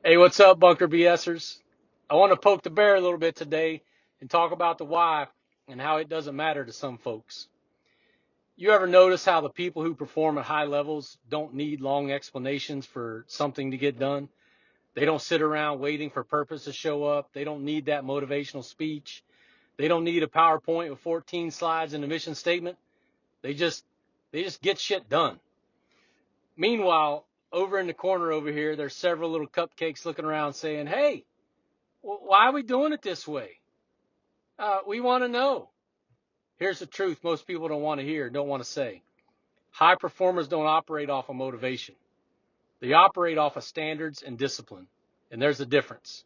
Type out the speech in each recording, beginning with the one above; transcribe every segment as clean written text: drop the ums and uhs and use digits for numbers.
Hey, what's up, Bunker BSers? I want to poke the bear a little bit today and talk about the why and how it doesn't matter to some folks. You ever notice how the people who perform at high levels don't need long explanations for something to get done? They don't sit around waiting for purpose to show up. They don't need that motivational speech. They don't need a PowerPoint with 14 slides and a mission statement. They just get shit done. Meanwhile, over in the corner over here, there's several little cupcakes looking around saying, "Hey, why are we doing it this way? We want to know." Here's the truth most people don't want to hear, don't want to say. High performers don't operate off of motivation. They operate off of standards and discipline. And there's a difference.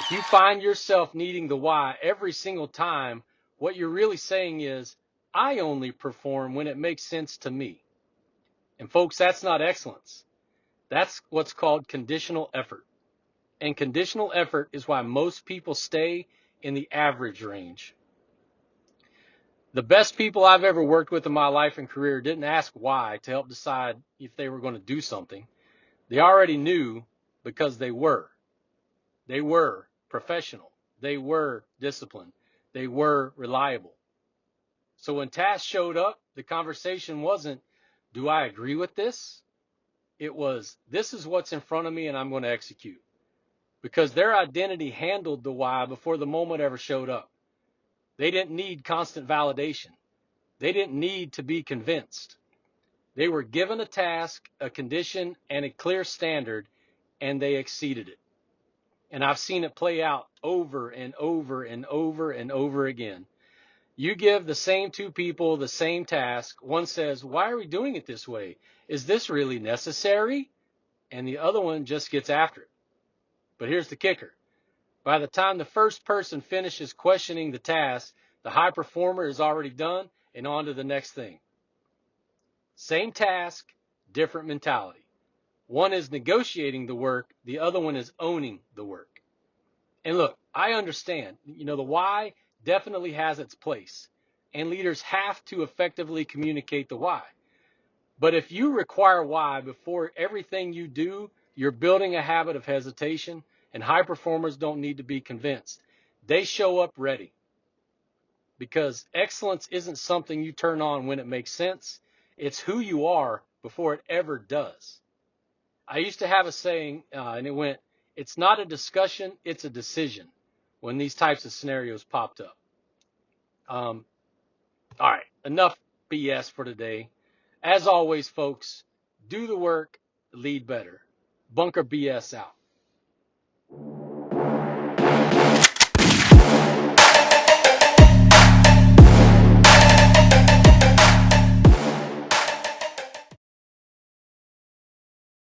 If you find yourself needing the why every single time, what you're really saying is, I only perform when it makes sense to me. And folks, that's not excellence. That's what's called conditional effort. And conditional effort is why most people stay in the average range. The best people I've ever worked with in my life and career didn't ask why to help decide if they were going to do something. They already knew because they were. They were professional. They were disciplined. They were reliable. So when tasks showed up, the conversation wasn't, do I agree with this? It was, this is what's in front of me and I'm going to execute. Because their identity handled the why before the moment ever showed up. They didn't need constant validation. They didn't need to be convinced. They were given a task, a condition, and a clear standard, and they exceeded it. And I've seen it play out over and over and over and over again. You give the same two people the same task. One says, why are we doing it this way? Is this really necessary? And the other one just gets after it. But here's the kicker. By the time the first person finishes questioning the task, the high performer is already done and on to the next thing. Same task, different mentality. One is negotiating the work, the other one is owning the work. And look, I understand, the why definitely has its place, and leaders have to effectively communicate the why. But if you require why before everything you do, you're building a habit of hesitation, and high performers don't need to be convinced. They show up ready. Because excellence isn't something you turn on when it makes sense. It's who you are before it ever does. I used to have a saying, and it went, it's not a discussion, it's a decision, when these types of scenarios popped up. All right, enough BS for today. As always, folks, do the work, lead better. Bunker BS out.